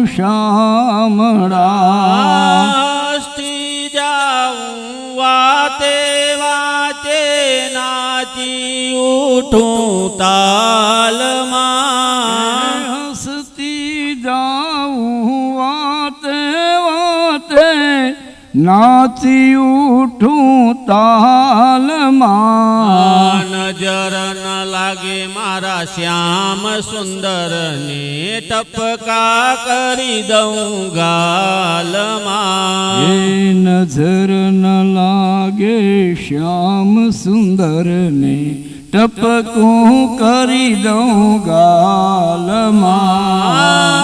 શામળા વાતે વાતે નાચી ઉઠું તાલમાં હસતી જાઉં વાતે વાતે નાચી ઉઠું તાલમાં નજર ન લાગે મારા શ્યામ સુંદર ને ટપકા કરી દઉં ગાલમાં એ નજર ન લાગે શ્યામ સુંદર ને ટપકું કરી દઉં ગાલમાં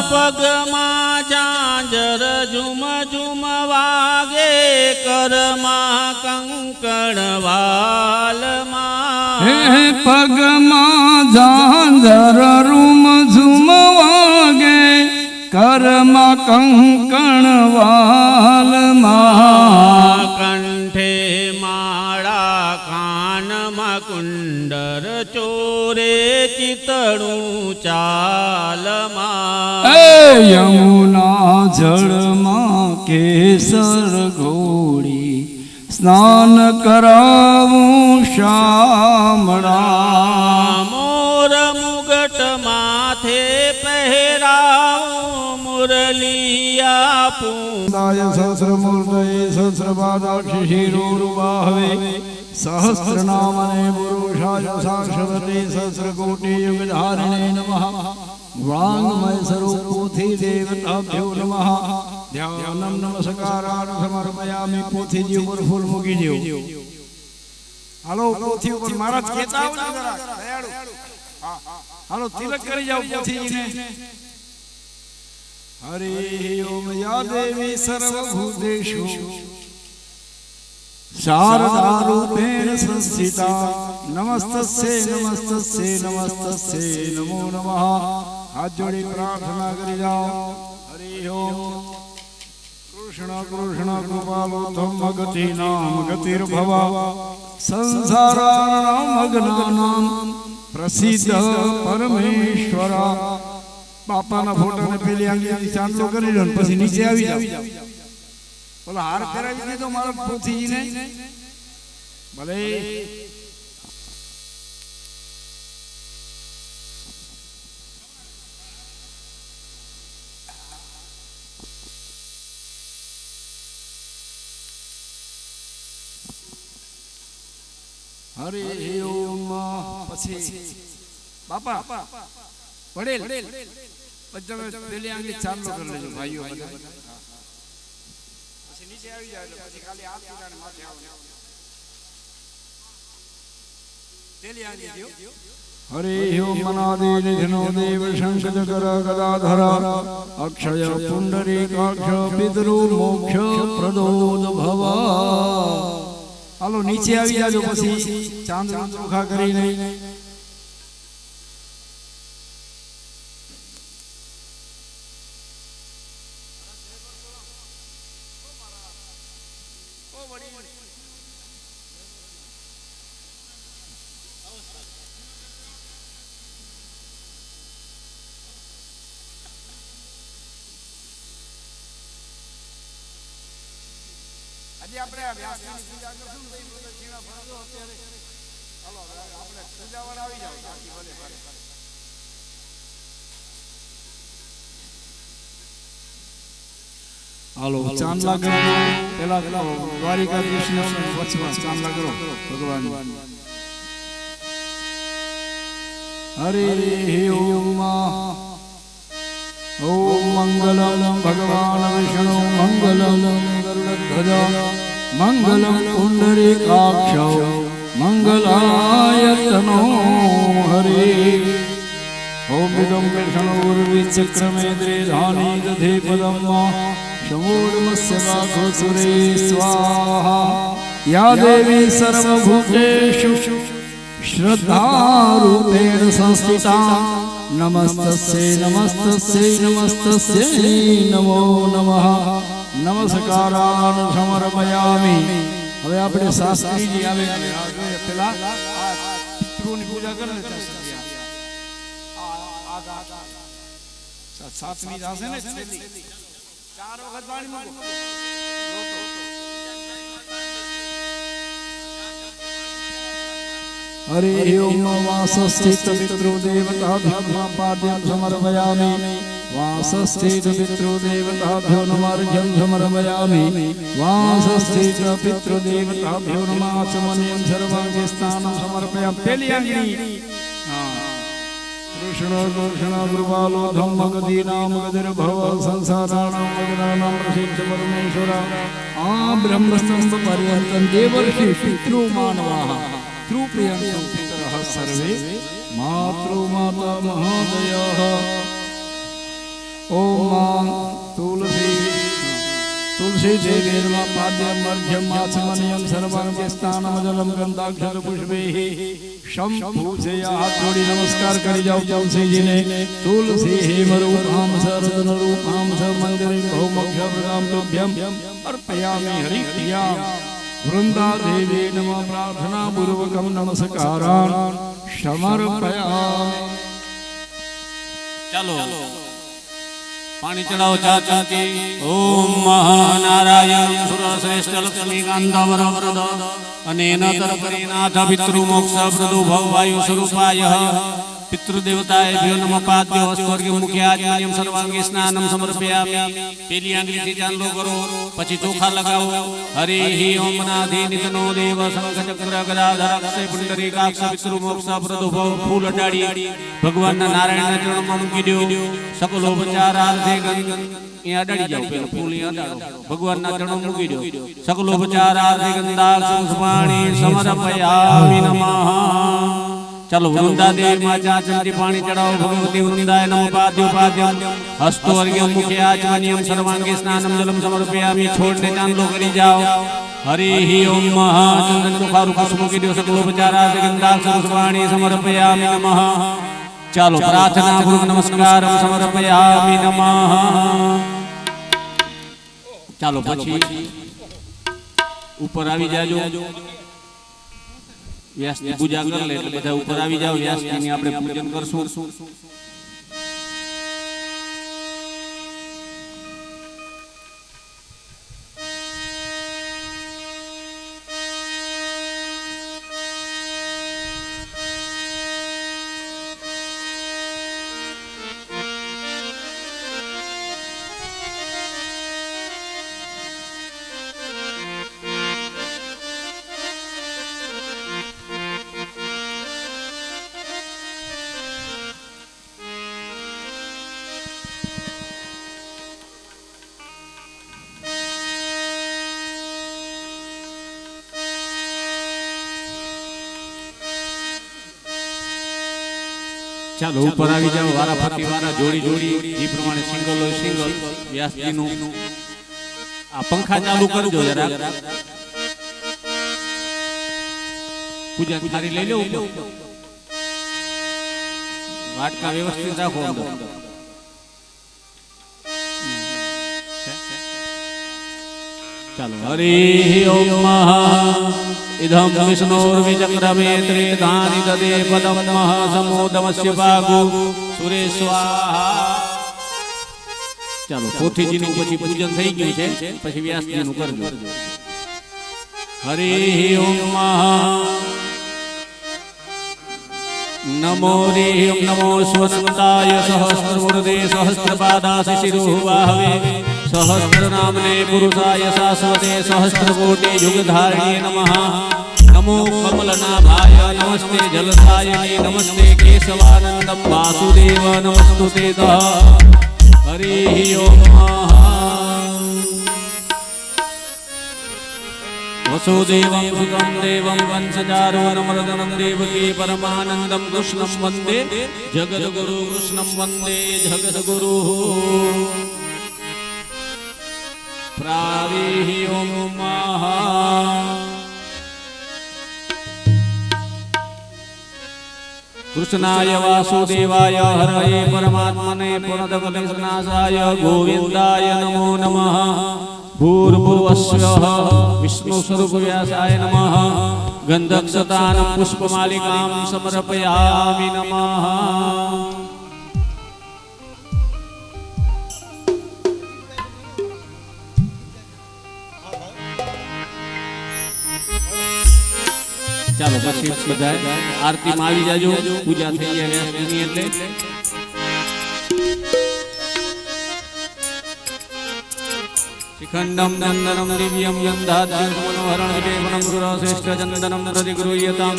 પગમાં ઝાંઝર ઝુમ ઝુમ વાગે કરમાં કંકણ વાલમાં હે પગમાં ઝાંઝર રૂમ ઝુમ વાગે કરમાં કંકણ વાલમાં કંઠે માળા કાનમાં કુંડર ચોરે ચિતડું ચાલમાં યમુના જળમાં કેસર ઘોડી સ્નાન કરાવું શામળા મોર મુગટ માથે પહેરાવું મુરલી આપું સહસ્રમૂર્તયે સહસ્રપાદાક્ષి શિરોરુબાહવે સહસ્રનામને પુરુષાય સાક્ષવતે સહસ્રકોટિ યુગધારિણે નમઃ વાંગમય સ્વરૂપોથી દેવતાભ્યો નમઃ ધ્યાનમ નમસ્કારાન સમર્પયામિ પોથીજી ઉપર ફૂલ મૂકી દેવું હાલો પોથી ઉપર મહારાજ કહેતા આવો ને જરા દયાળુ હાલો તિલક કરી જાવ પોથીજીને હરિ ઓમ યા દેવી સર્વભૂતેષુ શારદા રૂપેણ સંસ્થિતા નમસ્તસ્ય નમસ્તસ્ય નમસ્તસ્ય નમો નમઃ હાથ જોડી પ્રાર્થના કરી જાઓ હરિ ઓમ કૃષ્ણ કૃષ્ણ કૃપાલો તમ ગતિ નામ ગતિર્ભવા સંસારાનામ અજ્ઞાનામ પ્રસિદ્ધ પરમેશ્વરા બાપાના ફોટાને પેલી આંગળીથી ચાંદલો કરી લો પછી નીચે આવી જાવ બોલો હાર કરાવી દીધો મારા પોથીજીને ભલે હરે ઓમ પછી બાપા વડેલ બધા પેલી આંગળી ચાંદલો કરી લેજો ભાઈઓ નીચે આવી જાય એટલે પછી ખાલી હાથ ઉડાને માથે આવો તેલી આંગળી દયો હરે ઓમ મનાદે નિધનો દેવ શંખચક્ર ગદાધર અક્ષય પુંડરીકાક્ષ પિતૃ મોક્ષ પ્રદોદ ભવ હાલો નીચે આવી જાજો પછી ચાંદલો ચોખા કરીને આપણે વ્યાસની પૂજા કરશું ને તો ચીણા ફરજો અત્યારે ચાલો આપણે પૂજાવાળા આવી જાવ બાકી ભલે ભલે હાલો ચાંદલા કરો પેલા દ્વારિકા કૃષ્ણ વચમાં ચાંદલા કરો ભગવાન હરે ઓમ ઓમ મંગલમ ભગવાન વિષ્ણુ મંગલમ ગરુડધ્વજ મંગલમ પુંડરીકાક્ષ મંગલાયતનો હરે ઓમ વિદમ વિષ્ણુર્વિચક્રમે દ્રેધાની દધે પદમ શમૂળમસ્યકાખો સુરે સ્વાહા યા દેવી સર્વભૂતેષુ શ્રદ્ધારૂપેણ સંસ્થિતા નમસ્તસ્ય નમસ્તસ્ય નમસ્તસ્ય નમો નમઃ નમસ્કારાન સમર્પયામિ હવે આપણે શાસ્ત્રીજી આવે પેલા આ પિતૃની પૂજા કરે ને સાતમી જાશે ને છેલ્લી 4 વખત પાણી મૂકો હરે ઓમ વાસસ્થિત પિતૃ દેવતાભ્યો પાદ્યં સમર્પયામિ વાસસ્થિત પિતૃ દેવતાભ્યો નમાર્ઘ્યં સમર્પયામિ વાસસ્થિત પિતૃ દેવતાભ્યો નમાચમન્યં સર્વાંગે સ્નાनं સમર્પયામિ પેલી આંગળી કૃષ્ણ કૃષ્ણ કૃપાલો ધમ્મ ગદીનામ ગદિર્ભવ સંસારાણામ ગદનાનામ પ્રસિદ્ધ પરમેશ્વર આ બ્રહ્મસ્તંભ પર્યંતં દેવર્ષિ પિતૃ માનવાઃ પિતૃપ્રિયંતો પિતરઃ સર્વે માતૃ માતા મહોદયઃ ઓમ તુલસી દેવીર્મા પાદ્યમ અર્ઘ્યમ આચમન્યં સર્વાંગે સ્નાનમ જલમ ગંધાક્ષર પુષ્પૈઃ શંભૂજયા હાથ જોડી નમસ્કાર કરી જાઓ તુલસીજીને તુલસી હેમ રૂપામ સરદન રૂપામ સ મંદિરે ભૌમક્ષ પ્રદામ તુભ્યમ અર્પયામિ હરિપ્રિયામ વૃંદા દેવી નમઃ પ્રાર્થના પૂર્વકમ નમસ્કારાન સમર્પયામિ ચાલો પાણી ચડાવો ચા ચમકી ઓમ મહાનારાયણ સુરશ્રેષ્ઠ લક્ષ્મીકાંત વરવરદ અનેન તર્પણેનાથ પિતૃ મોક્ષ પ્રદો ભવ વાયુ સ્વરૂપાય પિતૃદેવતાએભ્યો નમઃ પાદ્યો સ્વર્ગ મુખ્યાજ્ઞાન્યં સર્વાંગે સ્નાનમ સમર્પયામિ પેલી આંગળીથી ચાંદલો કરો પછી ચોખા લગાવો હરિ ઓમ નાધિ નિતનો દેવ શંખ ચક્ર ગદાધર અક્ષય પુંડરીકાક્ષ પિતૃ મોક્ષ પ્રદો ભવ ફૂલ અડાડી ભગવાનના નારાયણના ચરણમાં મૂકી દો સકલોપચારાર્થે અહીંયા અડાડી જાઓ પેલું ફૂલ અહીંયા અડાડો ભગવાનના ચરણમાં મૂકી દો સકલોપચારાર્થે ગંધાક્ષ પુષ્પાણિ સમર્પયામિ નમઃ ચાલો વૃંદા દેવી માં ચા ચમચી પાણી ચડાવો ભગવતી વૃંદાય નમઃ પાદ્યો પાદ્યમ હસ્તો અર્ઘ્યમ મુખે આચમન્યમ સર્વાંગે સ્નાનમ જલમ સમર્પયામિ છોડને ચાંદલો કરી જાઓ હરિ ઓમ ચંદન ચોખારું કુસુમ મૂકી દો સકલોપચારાર્થે ગંધાક્ષ પુષ્પાણિ સમર્પયામિ નમઃ ચાલો પ્રાર્થના પૂર્વક નમસ્કારમ સમર્પયામિ નમઃ ચાલો પછી ઉપર આવી જાજો વ્યાસની પૂજા કરી લે એટલે બધા ઉપર આવી જાવ વ્યાસજીની આપણે પૂજન કરશું ચાલો ઉપર આવી જાવ વારા ફરતી વારા જોડી જોડી એ પ્રમાણે સિંગલ હોય સિંગલ વ્યાસજીનું આ પંખા ચાલુ કરજો જરા પૂજા થારી લઈ લો વાટકા વ્યવસ્થિત રાખો અંદર ચાલો હરિ ઓમ इदं विष्णुर्विचक्रमे त्रिधानि ददे पदं महासमोदमस्य भागो सुरे स्वाहा ચાલો પોથીજીનું પછી પૂજન થઈ ગયું છે પછી વ્યાસજીનું કરજો હરિ ઓમ નમો રેમ નમો સ્વનંતાય સહસ્રમૂર્ધે સહસ્રપાદાસि શિરોવાહવે सहस्रनामने पुरुषाय शाश्वते सहस्रकोटि युगधारिणे नमः नमो कमलनाभाय नमस्ते जलसायिने नमस्ते केशवानन्दं वासुदेव नमस्तुते हरिः ओम वसुदेवं सुतं देवं वंशजारो नमर्दनं देवकी परमानन्दं कृष्णं वन्दे जगद्गुरु कृष्णं वन्दे जगद्गुरु प्राविः ओम कृष्णाय वासुदेवाय हरये परमात्मने पुनर्दकलेशनाशाय गोविन्दाय नमो नमः भूर्भुवस्वः विष्णुस्वरूपव्यासाय नमः गन्धक्षतानं पुष्पमालिकां समर्पयामि नमः ચાલો પછી બધા આરતીમાં આવી જાજો. પૂજા થઈ જાય વ્યાસજીની એટલે શિખંડમ ચંદનમ દિવ્યમ યંધાદ્યમ મનોહરણ વિજયવનમ ગુરુશ્રેષ્ઠ ચંદનમ પ્રતિ ગૃહ્યતામ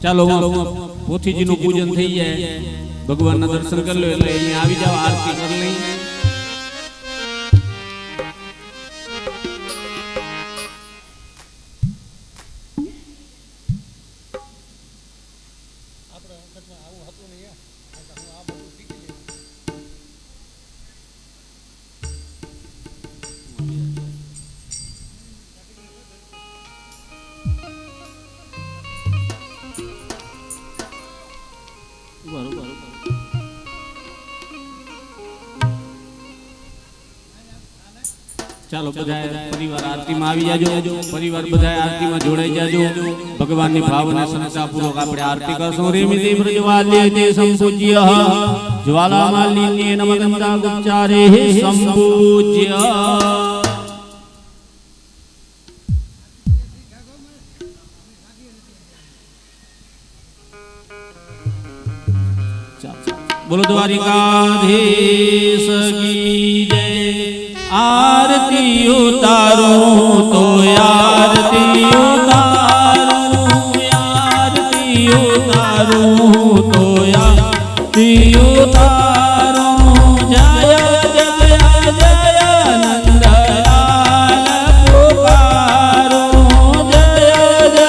ચાલો પોથીજીનું પૂજન થઈ જાય, ભગવાનના દર્શન કરી લો એટલે અહીંયા આવી જાવ, આરતી કરી લઈ. ચાલો બધા પરિવાર આરતીમાં આવી જાજો, પરિવાર બધા આરતીમાં જોડાઈ જાજો. ભગવાનની ભાવના સંસ્થા પૂર્વક આપણે આરતી કરશું. રેમિતિ પ્રજવાલ્ય તે સંપૂજ્ય જ્વાલામાલિન્યે નમગંધા ગુપ્ચારે સંપૂજ્ય. બોલો દ્વારિકાધીશ કી જય. आरती उतारूं तो आरती उतारूं, आरती उतारूं तो आरती उतारूं. जय जय जय नंदलाल पुकारूं, जय जय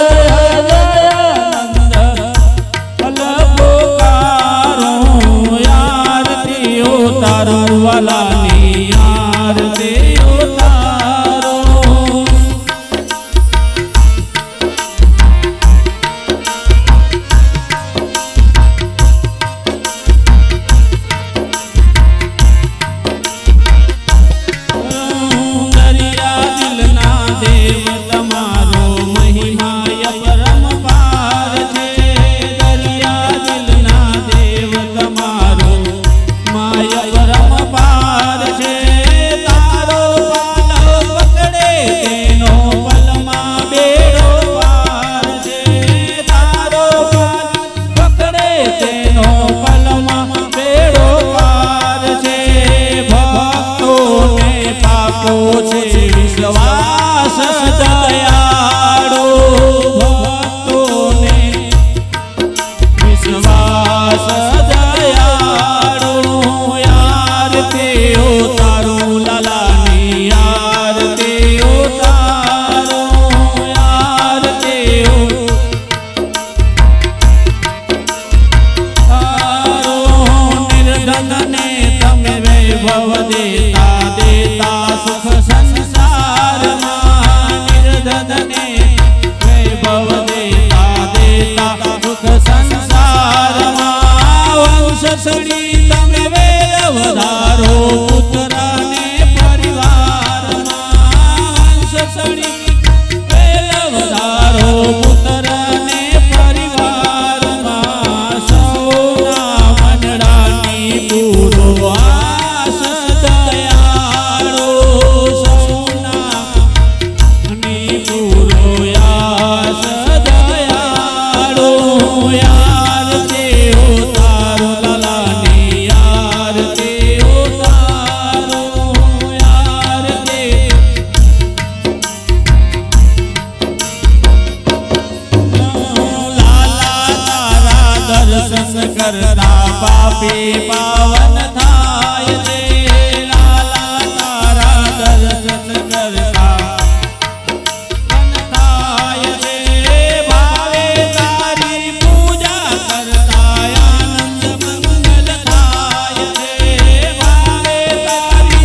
जय नंदलाल पुकारूं. आरती उतारूं वालानी आरती उतारो. दरिया दिलना देव તમારો મહિમા પરમપાર છે. દરિયા દિલના દેવ તમારો માય પરમપાર છે. વિશ્વાસ દયાળો ભક્તોને, વિશ્વાસ દયાળો. આરતી ઉતારું લાલાની આરતી ઉતારું, આરતી ઉતારું. નિર્ધનને તમે વૈભવ દેતા દેતા સુખ સંસારમાં, નિર્ધનને વૈભવ દેતા દેતા સુખ સંસારમાં. વંશસળી તમે વેલ વધારો પુત્રને પરિવારમાં, વંશસળી વેલ વધારો પુત્રને પરિવારમાં. સૌના મનડાની પૂરો આસ દયાળો, સૌના ની પૂરો આસ દયાળો. આરતી ઉતારો લાલાની આરતી ઉતારો, આરતી. લાલા તારા દર્શન કરતા પાપી